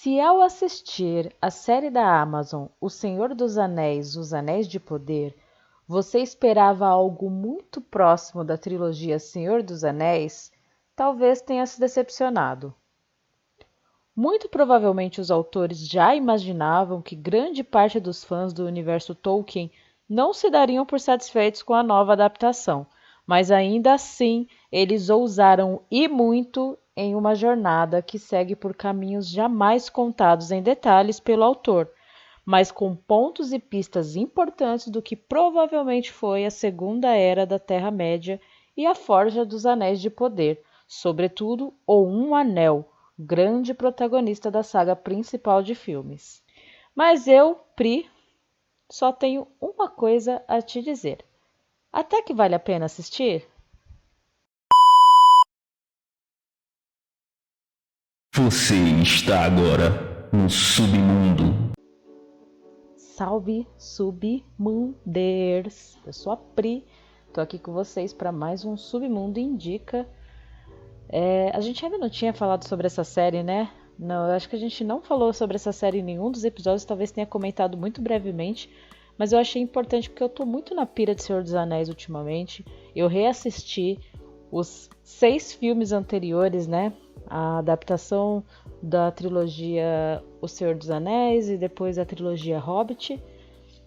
Se ao assistir a série da Amazon O Senhor dos Anéis, Os Anéis de Poder, você esperava algo muito próximo da trilogia Senhor dos Anéis, talvez tenha se decepcionado. Muito provavelmente os autores já imaginavam que grande parte dos fãs do universo Tolkien não se dariam por satisfeitos com a nova adaptação, mas ainda assim eles ousaram e muito em uma jornada que segue por caminhos jamais contados em detalhes pelo autor, mas com pontos e pistas importantes do que provavelmente foi a Segunda Era da Terra-média e a Forja dos Anéis de Poder, sobretudo o Um Anel, grande protagonista da saga principal de filmes. Mas eu, Pri, só tenho uma coisa a te dizer. Até que vale a pena assistir? Você está agora no Submundo. Salve Submunders! Eu sou a Pri, tô aqui com vocês para mais um Submundo Indica. A gente ainda não tinha falado sobre essa série, né? Não, eu acho que a gente não falou sobre essa série em nenhum dos episódios, talvez tenha comentado muito brevemente, mas eu achei importante porque eu tô muito na pira de Senhor dos Anéis ultimamente. Eu reassisti os 6 filmes anteriores, né? A adaptação da trilogia O Senhor dos Anéis e depois a trilogia Hobbit.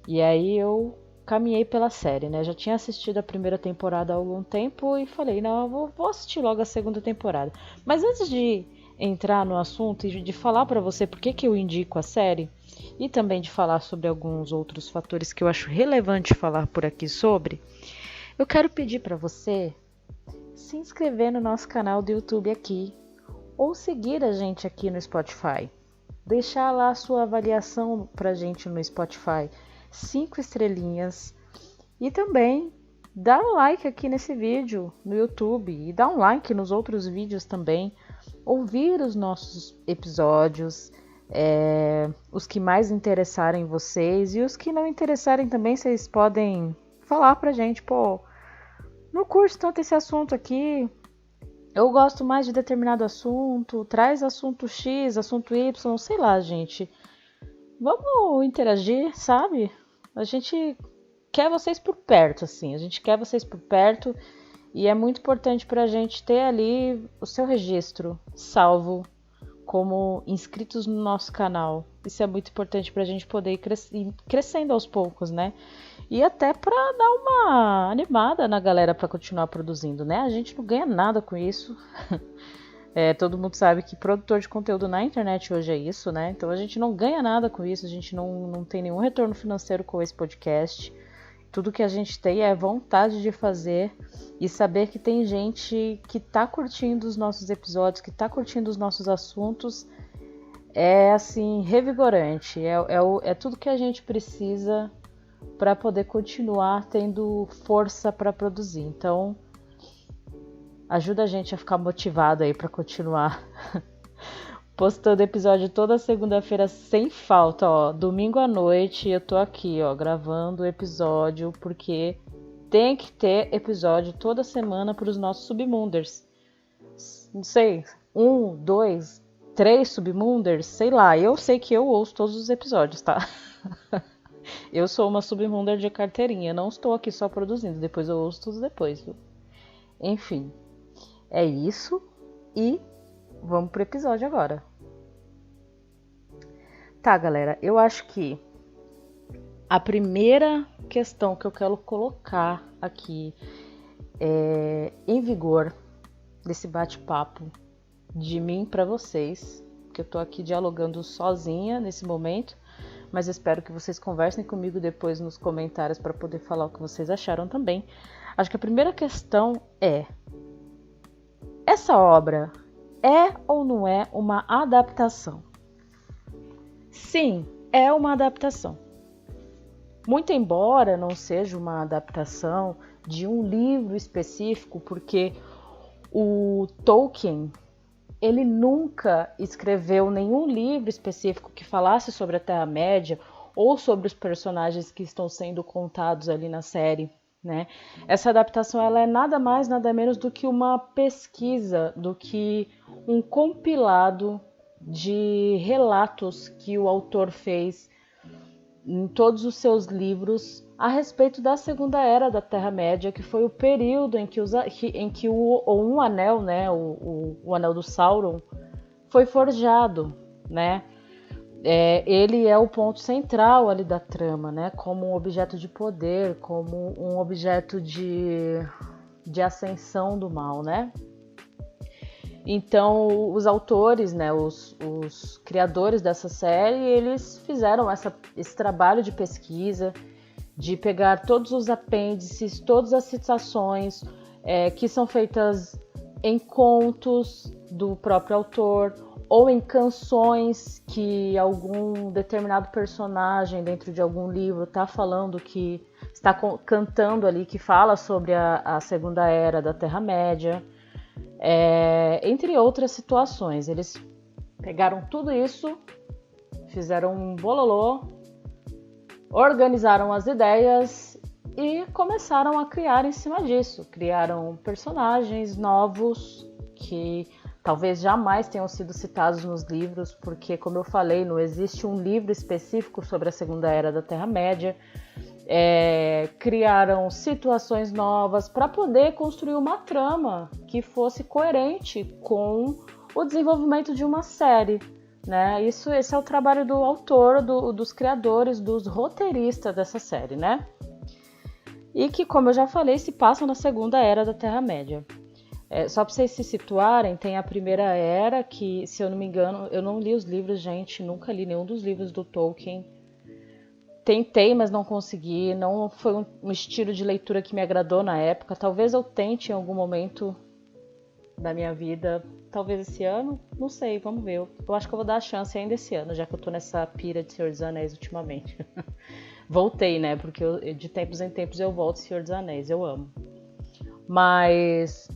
E aí eu caminhei pela série, né? Já tinha assistido a primeira temporada há algum tempo e falei, não, eu vou assistir logo a segunda temporada. Mas antes de entrar no assunto e de falar pra você por que eu indico a série e também de falar sobre alguns outros fatores que eu acho relevante falar por aqui sobre, eu quero pedir pra você se inscrever no nosso canal do YouTube aqui ou seguir a gente aqui no Spotify. Deixar lá a sua avaliação pra gente no Spotify, 5 estrelinhas, e também dá um like aqui nesse vídeo no YouTube e dá um like nos outros vídeos também, ouvir os nossos episódios, os que mais interessarem vocês e os que não interessarem também, vocês podem falar pra gente, pô, não curto tanto esse assunto aqui, eu gosto mais de determinado assunto, traz assunto X, assunto Y, sei lá, gente. Vamos interagir, sabe? A gente quer vocês por perto, assim. A gente quer vocês por perto e é muito importante pra gente ter ali o seu registro salvo como inscritos no nosso canal. Isso é muito importante pra gente poder ir crescendo aos poucos, né? E até pra dar uma animada na galera pra continuar produzindo, né? A gente não ganha nada com isso. Todo mundo sabe que produtor de conteúdo na internet hoje é isso, né? Então a gente não ganha nada com isso, a gente não tem nenhum retorno financeiro com esse podcast. Tudo que a gente tem é vontade de fazer e saber que tem gente que tá curtindo os nossos episódios, que tá curtindo os nossos assuntos. É assim, revigorante. É tudo que a gente precisa para poder continuar tendo força para produzir. Então, ajuda a gente a ficar motivado aí para continuar postando episódio toda segunda-feira sem falta, ó. Domingo à noite eu tô aqui, ó, gravando o episódio porque tem que ter episódio toda semana para os nossos submunders. Não sei, 1, 2, 3 submunders, sei lá. Eu sei que eu ouço todos os episódios, tá? Eu sou uma submunder de carteirinha, não estou aqui só produzindo, depois eu ouço tudo depois, viu? Enfim, é isso e vamos pro episódio agora. Tá, galera, eu acho que a primeira questão que eu quero colocar aqui em vigor desse bate-papo de mim para vocês, que eu tô aqui dialogando sozinha nesse momento, mas espero que vocês conversem comigo depois nos comentários para poder falar o que vocês acharam também. Acho que a primeira questão é: essa obra é ou não é uma adaptação? Sim, é uma adaptação. Muito embora não seja uma adaptação de um livro específico, porque o Tolkien, ele nunca escreveu nenhum livro específico que falasse sobre a Terra-média ou sobre os personagens que estão sendo contados ali na série, né? Essa adaptação ela é nada mais, nada menos do que uma pesquisa, do que um compilado de relatos que o autor fez em todos os seus livros a respeito da Segunda Era da Terra-média, que foi o período em que um anel, né, o anel do Sauron, foi forjado, né? Ele é o ponto central ali da trama, né? Como um objeto de poder, como um objeto de ascensão do mal, né? Então, os autores, né, os criadores dessa série, eles fizeram esse trabalho de pesquisa, de pegar todos os apêndices, todas as citações que são feitas em contos do próprio autor ou em canções que algum determinado personagem dentro de algum livro está falando, que está cantando ali, que fala sobre a Segunda Era da Terra-média. Entre outras situações, eles pegaram tudo isso, fizeram um bololô, organizaram as ideias e começaram a criar em cima disso. Criaram personagens novos que talvez jamais tenham sido citados nos livros, porque, como eu falei, não existe um livro específico sobre a Segunda Era da Terra-média. Criaram situações novas para poder construir uma trama que fosse coerente com o desenvolvimento de uma série, né? Esse é o trabalho do autor, dos criadores, dos roteiristas dessa série, né? E que, como eu já falei, se passa na Segunda Era da Terra-média. Só para vocês se situarem, tem a Primeira Era, que, se eu não me engano, eu não li os livros, gente, nunca li nenhum dos livros do Tolkien. Tentei, mas não consegui, não foi um estilo de leitura que me agradou na época. Talvez eu tente em algum momento da minha vida, talvez esse ano, não sei, vamos ver. Eu acho que eu vou dar a chance ainda esse ano, já que eu tô nessa pira de Senhor dos Anéis ultimamente. Voltei, né, porque de tempos em tempos eu volto Senhor dos Anéis, eu amo. Mas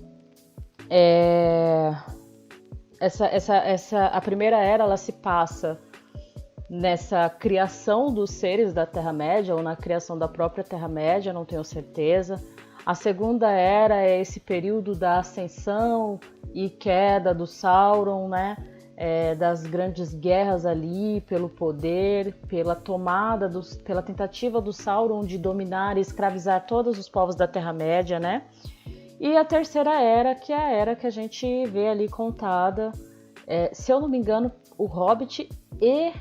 a Primeira Era, ela se passa nessa criação dos seres da Terra-média ou na criação da própria Terra-média, não tenho certeza. A Segunda Era é esse período da ascensão e queda do Sauron, né? Das grandes guerras ali pelo poder, pela tentativa do Sauron de dominar e escravizar todos os povos da Terra-média, né? E a Terceira Era, que é a era que a gente vê ali contada, se eu não me engano, o Hobbit e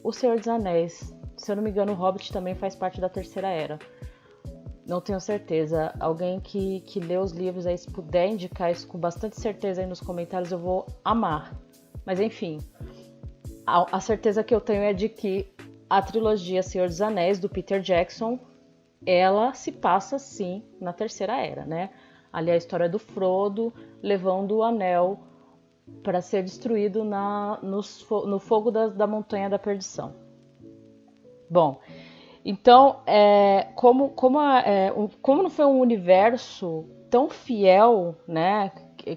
o Senhor dos Anéis. Se eu não me engano, o Hobbit também faz parte da Terceira Era. Não tenho certeza. Alguém que lê os livros aí, se puder indicar isso com bastante certeza aí nos comentários, eu vou amar. Mas enfim, a certeza que eu tenho é de que a trilogia Senhor dos Anéis, do Peter Jackson, ela se passa sim na Terceira Era, né? Ali a história do Frodo levando o anel para ser destruído no fogo da Montanha da Perdição. Bom, então, como não foi um universo tão fiel, né,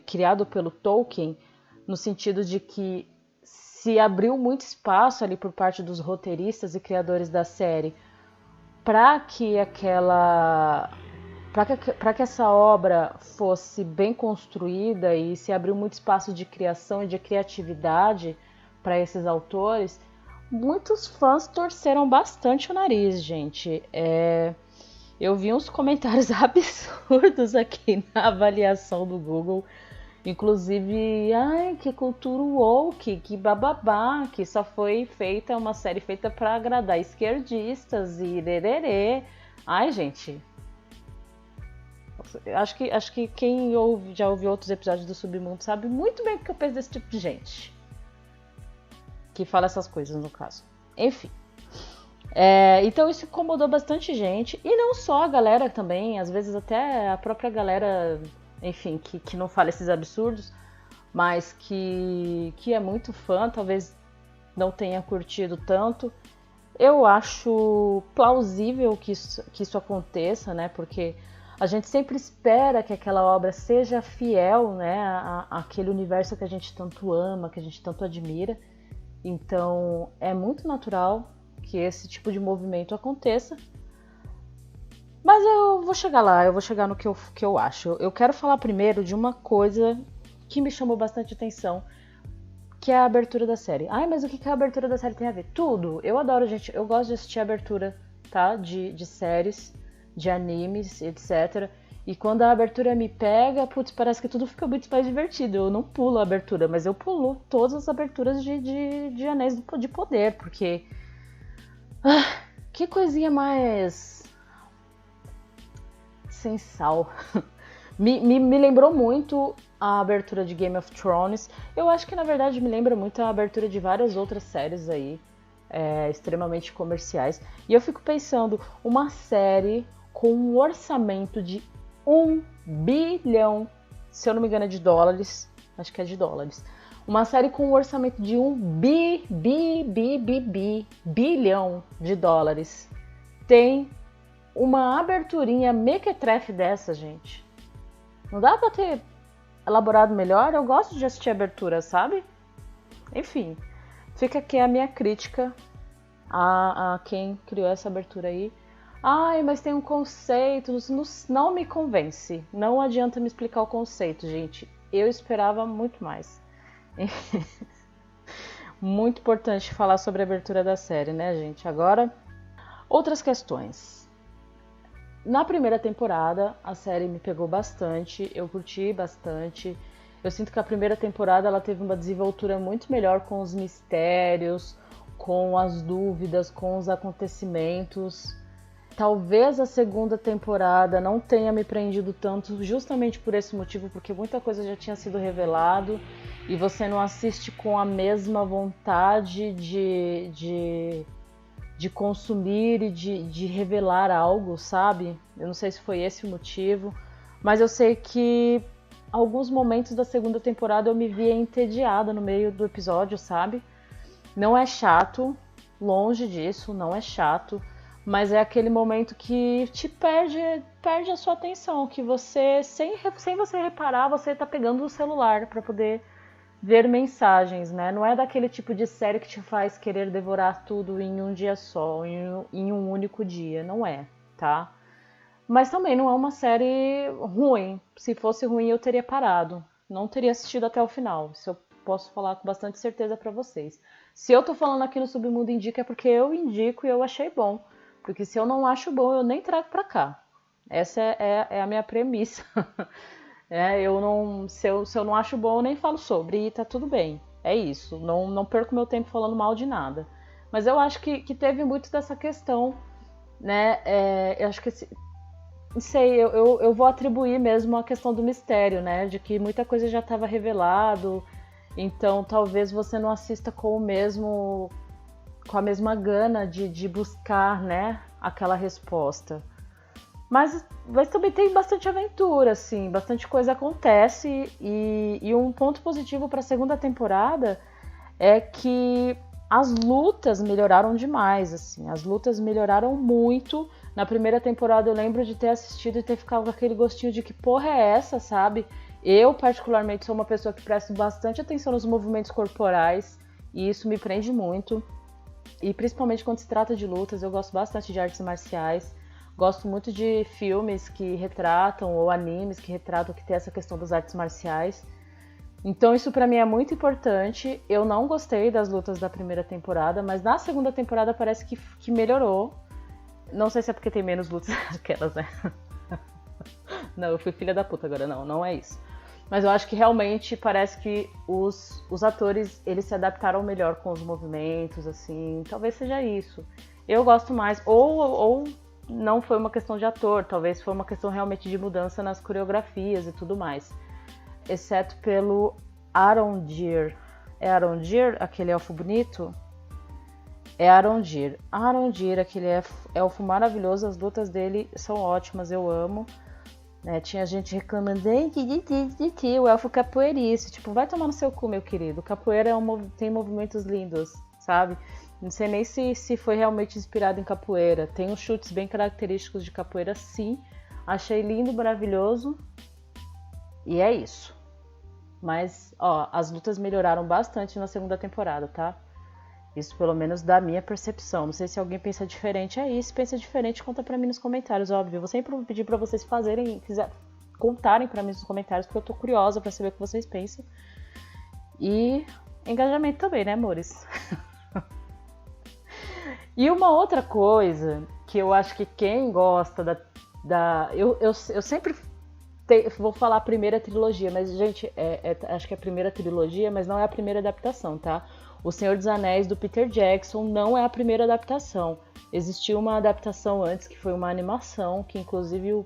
criado pelo Tolkien, no sentido de que se abriu muito espaço ali por parte dos roteiristas e criadores da série para que essa obra fosse bem construída e se abriu muito espaço de criação e de criatividade para esses autores, muitos fãs torceram bastante o nariz, gente. Eu vi uns comentários absurdos aqui na avaliação do Google, inclusive, ai, que cultura woke, que bababá, que só foi feita, uma série feita para agradar esquerdistas e lererê. Ai, gente... Acho que quem já ouviu outros episódios do Submundo sabe muito bem o que eu penso desse tipo de gente que fala essas coisas, no caso. Enfim. Então isso incomodou bastante gente. E não só a galera também, às vezes até a própria galera, enfim, que não fala esses absurdos, mas que é muito fã, talvez não tenha curtido tanto. Eu acho plausível que isso aconteça, né? Porque a gente sempre espera que aquela obra seja fiel, né, àquele universo que a gente tanto ama, que a gente tanto admira. Então, é muito natural que esse tipo de movimento aconteça. Mas eu vou chegar lá, eu vou chegar no que eu acho. Eu quero falar primeiro de uma coisa que me chamou bastante atenção, que é a abertura da série. Ai, mas o que a abertura da série tem a ver? Tudo. Eu adoro, gente. Eu gosto de assistir a abertura, tá? De séries, de animes, etc. E quando a abertura me pega, putz, parece que tudo fica muito mais divertido. Eu não pulo a abertura, mas eu pulo todas as aberturas de Anéis de Poder, porque... que coisinha mais... sem sal. me lembrou muito a abertura de Game of Thrones. Eu acho que, na verdade, me lembra muito a abertura de várias outras séries aí, extremamente comerciais. E eu fico pensando, uma série com um orçamento de 1 bilhão, se eu não me engano é de dólares, acho que é de dólares. Uma série com um orçamento de 1 bilhão de dólares. Tem uma aberturinha mequetrefe dessa, gente. Não dá pra ter elaborado melhor? Eu gosto de assistir abertura, sabe? Enfim, fica aqui a minha crítica a quem criou essa abertura aí. Ai, mas tem um conceito, não me convence. Não adianta me explicar o conceito, gente. Eu esperava muito mais. Muito importante falar sobre a abertura da série, né, gente? Agora, outras questões. Na primeira temporada, a série me pegou bastante, eu curti bastante. Eu sinto que a primeira temporada ela teve uma desenvoltura muito melhor com os mistérios, com as dúvidas, com os acontecimentos. Talvez a segunda temporada não tenha me prendido tanto, justamente por esse motivo, porque muita coisa já tinha sido revelado e você não assiste com a mesma vontade de consumir e de revelar algo, sabe? Eu não sei se foi esse o motivo, mas eu sei que alguns momentos da segunda temporada eu me via entediada no meio do episódio, sabe? Não é chato, longe disso, não é chato, mas é aquele momento que te perde a sua atenção, que você, sem você reparar, você tá pegando o celular para poder ver mensagens, né? Não é daquele tipo de série que te faz querer devorar tudo em um dia só, em um único dia, não é, tá? Mas também não é uma série ruim. Se fosse ruim eu teria parado, não teria assistido até o final. Isso eu posso falar com bastante certeza pra vocês. Se eu tô falando aqui no Submundo Indica é porque eu indico e eu achei bom. Porque se eu não acho bom, eu nem trago pra cá. Essa é a minha premissa. Se eu não acho bom, eu nem falo sobre. E tá tudo bem. É isso. Não perco meu tempo falando mal de nada. Mas eu acho que teve muito dessa questão, né? Eu acho que... Não sei, eu vou atribuir mesmo a questão do mistério, né? De que muita coisa já estava revelado. Então talvez você não assista com a mesma gana de buscar, né, aquela resposta. Mas também tem bastante aventura, assim, bastante coisa acontece. E um ponto positivo para a segunda temporada é que as lutas melhoraram demais, assim. As lutas melhoraram muito. Na primeira temporada eu lembro de ter assistido e ter ficado com aquele gostinho de que porra é essa, sabe? Eu, particularmente, sou uma pessoa que presta bastante atenção nos movimentos corporais e isso me prende muito. E principalmente quando se trata de lutas, eu gosto bastante de artes marciais. Gosto muito de filmes que retratam, ou animes que retratam, que tem essa questão das artes marciais. Então isso pra mim é muito importante. Eu não gostei das lutas da primeira temporada, mas na segunda temporada parece que melhorou. Não sei se é porque tem menos lutas aquelas, né? Não, eu fui filha da puta agora, não é isso. Mas eu acho que realmente parece que os atores, eles se adaptaram melhor com os movimentos, assim, talvez seja isso. Eu gosto mais, ou não foi uma questão de ator, talvez foi uma questão realmente de mudança nas coreografias e tudo mais. Exceto pelo Arondir. É Arondir, aquele elfo bonito? É Arondir. Arondir, aquele elfo maravilhoso, as lutas dele são ótimas, eu amo. Tinha gente reclamando, o elfo capoeirice. Tipo, vai tomar no seu cu, meu querido. Capoeira tem movimentos lindos, sabe? Não sei nem se foi realmente inspirado em capoeira. Tem uns chutes bem característicos de capoeira, sim. Achei lindo, maravilhoso. E é isso. Mas, ó, as lutas melhoraram bastante na segunda temporada, tá? Isso pelo menos da minha percepção. Não sei se alguém pensa diferente aí. Se pensa diferente, conta pra mim nos comentários, óbvio. Eu vou sempre pedir pra vocês contarem pra mim nos comentários, porque eu tô curiosa pra saber o que vocês pensam. E engajamento também, né, amores? E uma outra coisa que eu acho que quem gosta eu sempre vou falar a primeira trilogia, mas, gente, acho que é a primeira trilogia, mas não é a primeira adaptação, tá? O Senhor dos Anéis, do Peter Jackson, não é a primeira adaptação. Existiu uma adaptação antes, que foi uma animação, que inclusive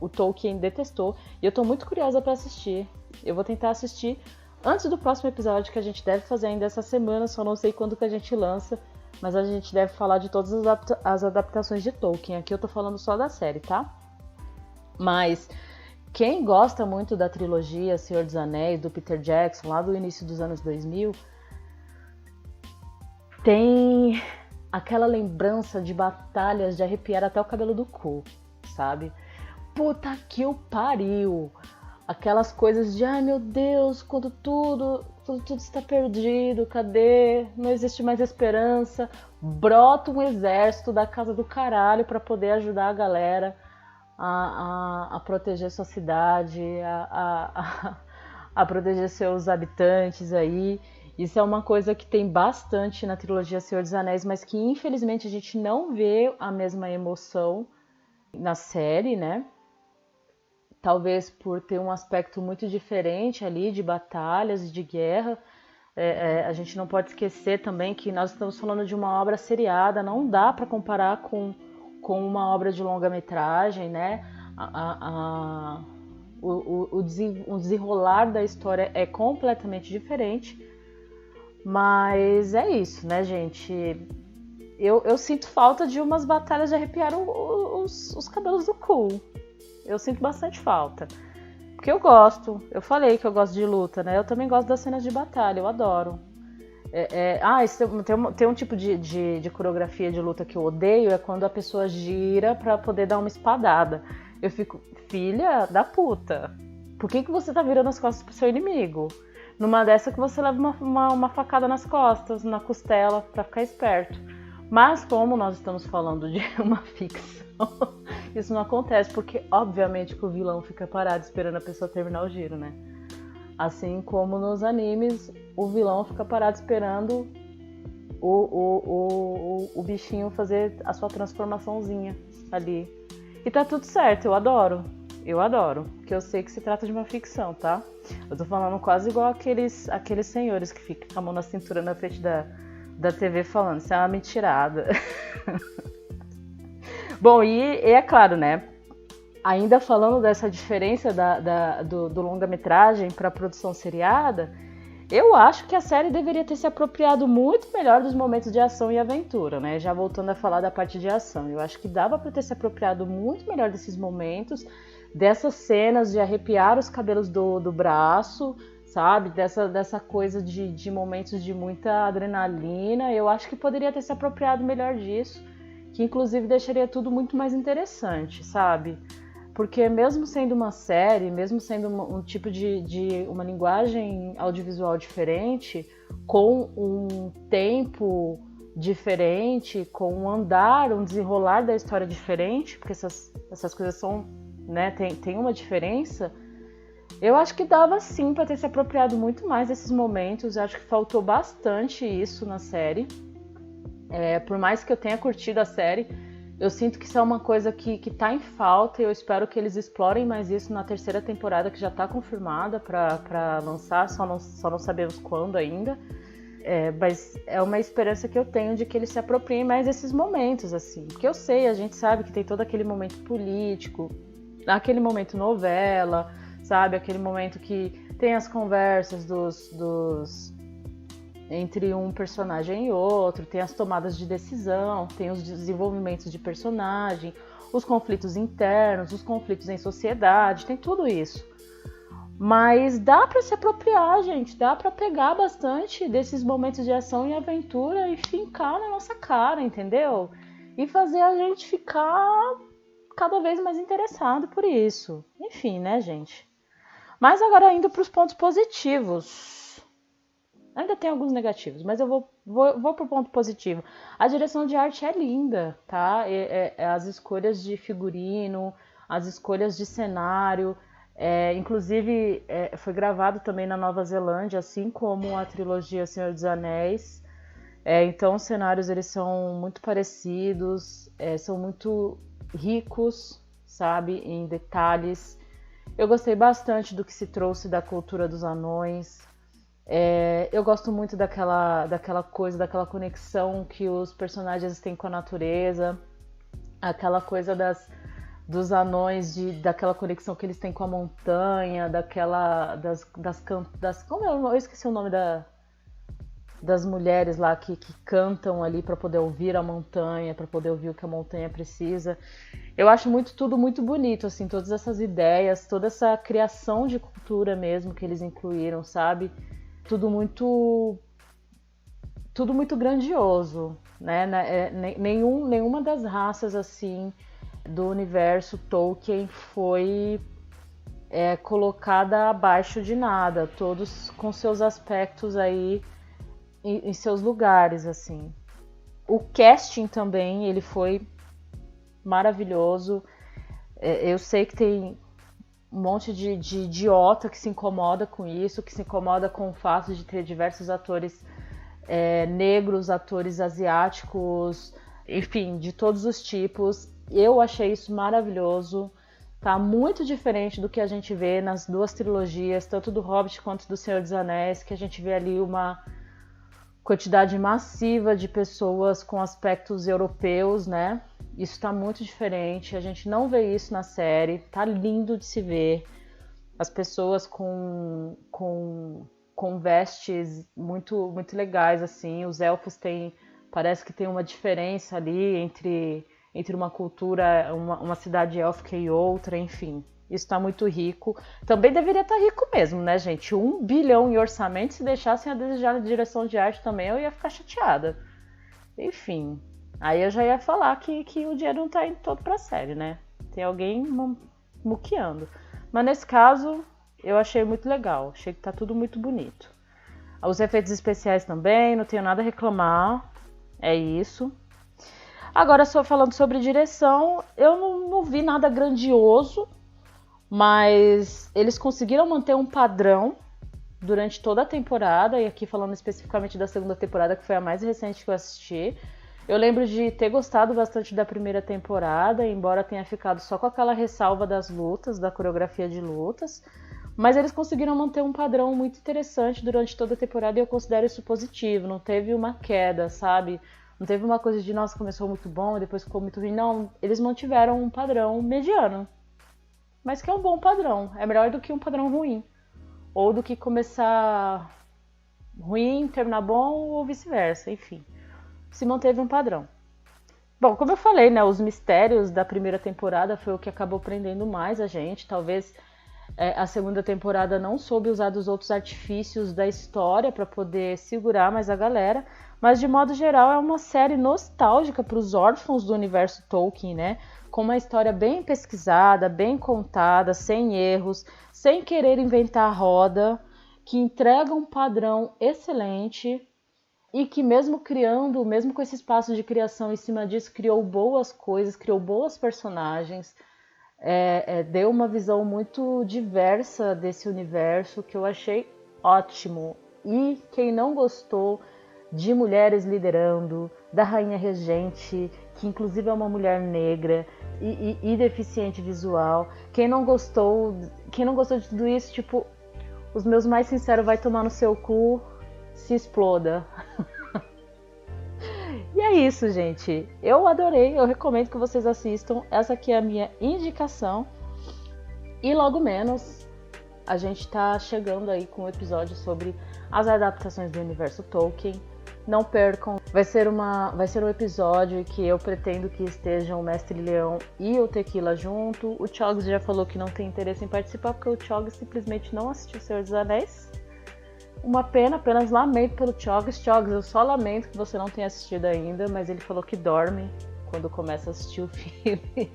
o Tolkien detestou. E eu tô muito curiosa pra assistir. Eu vou tentar assistir antes do próximo episódio, que a gente deve fazer ainda essa semana, só não sei quando que a gente lança. Mas a gente deve falar de todas as adaptações de Tolkien. Aqui eu tô falando só da série, tá? Mas quem gosta muito da trilogia Senhor dos Anéis, do Peter Jackson, lá do início dos anos 2000, tem aquela lembrança de batalhas de arrepiar até o cabelo do cu, sabe? Puta que o pariu! Aquelas coisas de, ai meu Deus, quando tudo está perdido, cadê? Não existe mais esperança. Brota um exército da casa do caralho pra poder ajudar a galera a proteger sua cidade, a proteger seus habitantes aí. Isso é uma coisa que tem bastante na trilogia Senhor dos Anéis, mas que infelizmente a gente não vê a mesma emoção na série, né? Talvez por ter um aspecto muito diferente ali de batalhas e de guerra. A gente não pode esquecer também que nós estamos falando de uma obra seriada, não dá para comparar com uma obra de longa-metragem, né? O desenrolar da história é completamente diferente, mas é isso, né, gente? Eu sinto falta de umas batalhas de arrepiar os cabelos do cu. Eu sinto bastante falta. Porque eu falei que eu gosto de luta, né? Eu também gosto das cenas de batalha, eu adoro. Tem um tipo de coreografia de luta que eu odeio, é quando a pessoa gira pra poder dar uma espadada. Eu fico, filha da puta, por que você tá virando as costas pro seu inimigo? Numa dessa que você leva uma facada nas costas, na costela, pra ficar esperto. Mas como nós estamos falando de uma ficção, isso não acontece, porque obviamente que o vilão fica parado esperando a pessoa terminar o giro, né? Assim como nos animes, o vilão fica parado esperando o bichinho fazer a sua transformaçãozinha ali. E tá tudo certo, eu adoro. Porque eu sei que se trata de uma ficção, tá? Eu tô falando quase igual aqueles senhores que ficam com a mão na cintura na frente da TV falando, isso é uma mentirada. Bom, e é claro, né? Ainda falando dessa diferença do longa-metragem para a produção seriada, eu acho que a série deveria ter se apropriado muito melhor dos momentos de ação e aventura, né? Já voltando a falar da parte de ação, eu acho que dava para ter se apropriado muito melhor desses momentos, dessas cenas de arrepiar os cabelos do braço, sabe? Dessa coisa de momentos de muita adrenalina. Eu acho que poderia ter se apropriado melhor disso, que inclusive deixaria tudo muito mais interessante, sabe? Porque mesmo sendo uma série, mesmo sendo um tipo de uma linguagem audiovisual diferente, com um tempo diferente, com um andar, um desenrolar da história diferente, porque essas coisas são, né, tem uma diferença, eu acho que dava sim para ter se apropriado muito mais desses momentos. Eu acho que faltou bastante isso na série. Por mais que eu tenha curtido a série, eu sinto que isso é uma coisa que tá em falta, e eu espero que eles explorem mais isso na terceira temporada, que já tá confirmada para lançar, só não sabemos quando ainda. Mas é uma esperança que eu tenho de que eles se apropriem mais desses momentos, assim. Porque eu sei, a gente sabe que tem todo aquele momento político, aquele momento novela, sabe? Aquele momento que tem as conversas entre um personagem e outro, tem as tomadas de decisão, tem os desenvolvimentos de personagem, os conflitos internos, os conflitos em sociedade, tem tudo isso. Mas dá pra se apropriar, gente, dá pra pegar bastante desses momentos de ação e aventura e fincar na nossa cara, entendeu? E fazer a gente ficar cada vez mais interessado por isso. Enfim, né, gente? Mas agora indo pros pontos positivos. Ainda tem alguns negativos, mas eu vou pro ponto positivo. A direção de arte é linda, tá? As escolhas de figurino, as escolhas de cenário, Inclusive, foi gravado também na Nova Zelândia, assim como a trilogia Senhor dos Anéis. Então os cenários eles são muito parecidos, são muito ricos, sabe, em detalhes. Eu gostei bastante do que se trouxe da cultura dos anões. Eu gosto muito daquela coisa, daquela conexão que os personagens têm com a natureza, aquela coisa dos anões, daquela conexão que eles têm com a montanha, como eu esqueci o nome das mulheres lá que cantam ali para poder ouvir a montanha, para poder ouvir o que a montanha precisa. Eu acho tudo muito bonito, assim, todas essas ideias, toda essa criação de cultura mesmo que eles incluíram, sabe? Tudo muito grandioso, né? Nenhuma das raças assim do universo Tolkien foi colocada abaixo de nada, todos com seus aspectos aí em seus lugares, assim. O casting também, ele foi maravilhoso. Eu sei que tem um monte de idiota que se incomoda com isso, que se incomoda com o fato de ter diversos atores negros, atores asiáticos, enfim, de todos os tipos. Eu achei isso maravilhoso. Tá muito diferente do que a gente vê nas duas trilogias, tanto do Hobbit quanto do Senhor dos Anéis, que a gente vê ali uma quantidade massiva de pessoas com aspectos europeus, né? Isso está muito diferente, a gente não vê isso na série, tá lindo de se ver. As pessoas com vestes muito, muito legais, assim. Os elfos parece que tem uma diferença ali entre uma cultura, uma cidade élfica e outra, enfim. Isso está muito rico. Também deveria estar rico mesmo, né, gente? 1 bilhão em orçamento, se deixassem a desejar na direção de arte também, eu ia ficar chateada. Enfim, aí eu já ia falar que o dinheiro não tá indo todo pra série, né? Tem alguém muqueando. Mas nesse caso, eu achei muito legal. Achei que tá tudo muito bonito. Os efeitos especiais também, não tenho nada a reclamar. É isso. Agora, só falando sobre direção, eu não vi nada grandioso, mas eles conseguiram manter um padrão durante toda a temporada, e aqui falando especificamente da segunda temporada, que foi a mais recente que eu assisti. Eu lembro de ter gostado bastante da primeira temporada, embora tenha ficado só com aquela ressalva das lutas, da coreografia de lutas, mas eles conseguiram manter um padrão muito interessante durante toda a temporada e eu considero isso positivo, não teve uma queda, sabe? Não teve uma coisa de, nossa, começou muito bom e depois ficou muito ruim, não. Eles mantiveram um padrão mediano, mas que é um bom padrão, é melhor do que um padrão ruim. Ou do que começar ruim, terminar bom, ou vice-versa, enfim. Se manteve um padrão. Bom, como eu falei, né, os mistérios da primeira temporada foi o que acabou prendendo mais a gente. Talvez a segunda temporada não soube usar dos outros artifícios da história para poder segurar mais a galera. Mas, de modo geral, é uma série nostálgica para os órfãos do universo Tolkien, né? Com uma história bem pesquisada, bem contada, sem erros, sem querer inventar a roda, que entrega um padrão excelente e que mesmo com esse espaço de criação em cima disso, criou boas coisas, criou boas personagens, deu uma visão muito diversa desse universo que eu achei ótimo. E quem não gostou de mulheres liderando, da rainha regente, que inclusive é uma mulher negra e deficiente visual. Quem não gostou de tudo isso, tipo, os meus mais sinceros, vai tomar no seu cu, se exploda. E é isso, gente. Eu adorei, eu recomendo que vocês assistam. Essa aqui é a minha indicação. E logo menos, a gente tá chegando aí com um episódio sobre as adaptações do universo Tolkien. Não percam, vai ser um episódio que eu pretendo que estejam o Mestre Leão e o Tequila junto. O Chogs já falou que não tem interesse em participar porque o Chogs simplesmente não assistiu Senhor dos Anéis. Uma pena, apenas lamento pelo Chogs. Chogs, eu só lamento que você não tenha assistido ainda, mas ele falou que dorme quando começa a assistir o filme.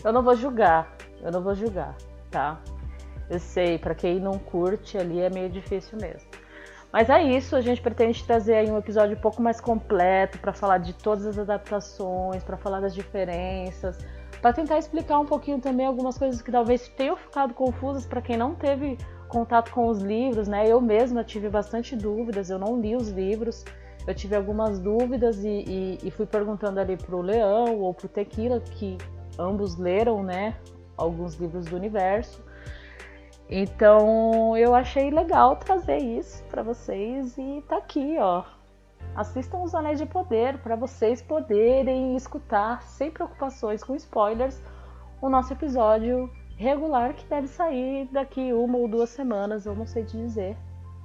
Eu não vou julgar, tá? Eu sei, pra quem não curte ali é meio difícil mesmo. Mas é isso, a gente pretende trazer aí um episódio um pouco mais completo para falar de todas as adaptações, para falar das diferenças, para tentar explicar um pouquinho também algumas coisas que talvez tenham ficado confusas para quem não teve contato com os livros, né? Eu mesma tive bastante dúvidas, eu não li os livros, eu tive algumas dúvidas e fui perguntando ali pro Leão ou pro Tequila, que ambos leram, né, alguns livros do universo. Então eu achei legal trazer isso para vocês e tá aqui, ó. Assistam Os Anéis de Poder para vocês poderem escutar sem preocupações com spoilers o nosso episódio regular que deve sair daqui 1 ou 2 semanas, eu não sei te dizer.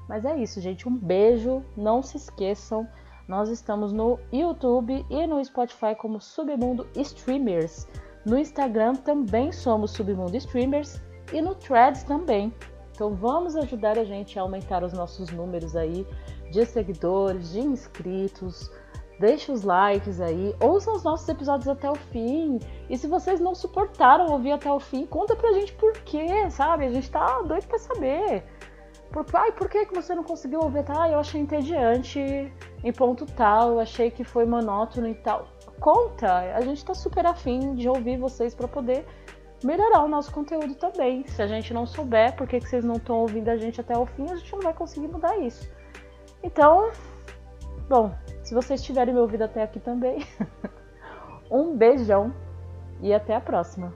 Mas é isso, gente. Um beijo. Não se esqueçam, nós estamos no YouTube e no Spotify como Submundo Streamers. No Instagram também somos Submundo Streamers e no Threads também. Então vamos ajudar a gente a aumentar os nossos números aí de seguidores, de inscritos. Deixa os likes aí, ouçam os nossos episódios até o fim. E se vocês não suportaram ouvir até o fim, conta pra gente por quê, sabe? A gente tá doido pra saber. Por que você não conseguiu ouvir? Eu achei entediante em ponto tal, eu achei que foi monótono e tal. Conta, a gente tá super afim de ouvir vocês pra poder melhorar o nosso conteúdo também. Se a gente não souber por que vocês não estão ouvindo a gente até o fim, a gente não vai conseguir mudar isso. Então, bom, se vocês tiverem me ouvido até aqui também, um beijão e até a próxima.